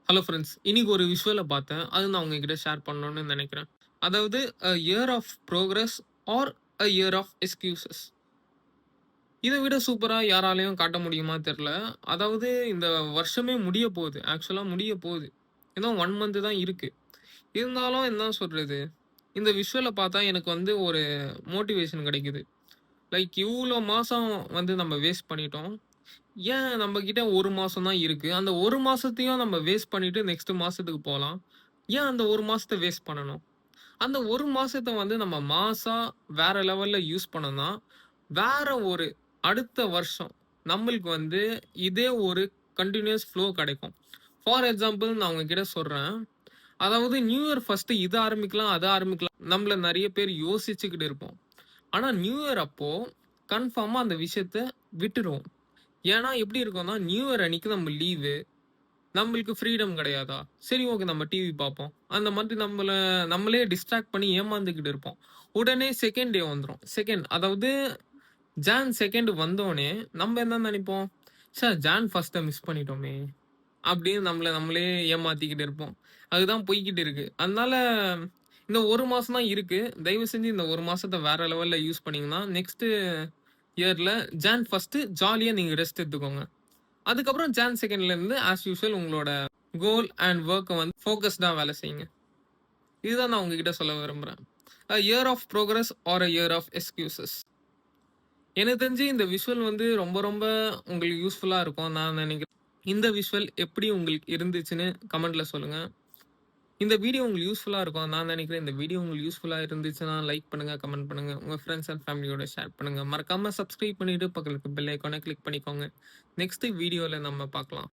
Hello friends. இன்னைக்கு ஒரு விஷுவல பார்த்தேன். அது நான் உங்ககிட்ட ஷேர் பண்ணணும்னு நெனைக்கிறேன். அதாவது year of progress or year of excuses. இத விட சூப்பரா யாராலயும் காட்ட முடியுமா தெர்ல. அதாவது இந்த வருஷமே முடிய போது. ஆக்சுவலா முடிய போது. இன்னும் 1 மந்த் தான் இருக்கு. இருந்தாலும் என்ன சொல்றது? இந்த விஷுவல பார்த்தா எனக்கு வந்து ஒரு மோட்டிவேஷன் கிடைக்குது. லைக் இவ்ளோ மாசம் வந்து நம்ம வேஸ்ட் பண்ணிட்டோம். ஏன் நம்மகிட்ட 1 மாசம் தான் இருக்கு. அந்த 1 மாசத்தையும் நம்ம வேஸ்ட் பண்ணிட்டு நெக்ஸ்ட் மாசத்துக்கு போலாம். ஏன் அந்த 1 மாசத்த வேஸ்ட் பண்ணணும்? அந்த 1 மாசத்த வந்து நம்ம மாஸா வேற லெவல்ல யூஸ் பண்ணோம்னா, வேற ஒரு அடுத்த வருஷம் நம்மளுக்கு வந்து இதே ஒரு கன்டினியூயஸ் ஃப்ளோ கிடைக்கும். ஃபார் எக்ஸாம்பிள் நான் உங்ககிட்ட சொல்றேன். அதாவது நியூ இயர் ஃபர்ஸ்ட் இத ஆரம்பிக்கலாம், அத ஆரம்பிக்கலாம். நம்மள நெறைய பேர் யோசிச்சுக்கிட்டு இருப்போம். ஆனா நியூ இயர் அப்போ கன்ஃபார்மா அந்த விஷயத்த விட்டுருவோம். ஏன்னா எப்படி இருக்கும்னா, நியூ இயர் அன்னைக்கு நம்ம லீவு. நம்மளுக்கு ஃப்ரீடம் கிடையாதா? சரி ஓகே நம்ம டிவி பார்ப்போம். அந்த மாதிரி நம்மளே டிஸ்ட்ராக்ட் பண்ணி ஏமாந்துகிட்டு இருப்போம். உடனே செகண்ட் டே வந்துரும். அதாவது ஜான் 2 வந்தோனே நம்ம என்ன நினைப்போம்? ஜான் 1 மிஸ் பண்ணிட்டோமே! அப்படின்னு நம்மள நம்மளே ஏமாத்திக்கிட்டு இருப்போம். அதுதான் போய்க்கிட்டு இருக்கு. அதனால இந்த 1 மாசம் தான் இருக்கு. தயவு செஞ்சு இந்த 1 மாசத்த வேற லெவல்ல யூஸ் பண்ணீங்கன்னா, நெக்ஸ்ட் இயர்ல ஜான் 1 ஜாலியா நீங்க ரெஸ்ட் எடுத்துக்கோங்க. அதுக்கப்புறம் ஜான் 2ல இருந்து ஆஸ் யூசுவல் உங்களோட கோல் அண்ட் வொர்க்க வந்து ஃபோகஸ்டா வேலை செய்யுங்க. இதுதான் நான் உங்ககிட்ட சொல்ல விரும்புறேன். Year of progress or year of excuses. எனக்கு தெரிஞ்சு இந்த விஷுவல் வந்து ரொம்ப ரொம்ப உங்களுக்கு யூஸ்ஃபுல்லா இருக்கும் நான் நினைக்கிறேன். இந்த விஷுவல் எப்படி உங்களுக்கு இருந்துச்சுன்னு கமெண்ட்ல சொல்லுங்க. இந்த வீடியோ உங்களுக்கு யூஸ்ஃபுல்லா இருக்கும் நான் நினைக்கிறேன். இந்த வீடியோ உங்களுக்கு யூஸ்ஃபுல்லா இருந்துச்சுன்னா லைக் பண்ணுங்க, கமெண்ட் பண்ணுங்க. உங்க ஃப்ரெண்ட்ஸ் அண்ட் ஃபேமிலியோட ஷேர் பண்ணுங்க. மறக்காம சப்ஸ்கிரைப் பண்ணிட்டு பக்கத்துல இருக்க பெல் ஐகானை கிளிக் பண்ணிக்கோங்க. நெக்ஸ்ட் வீடியோல நம்ம பார்க்கலாம்.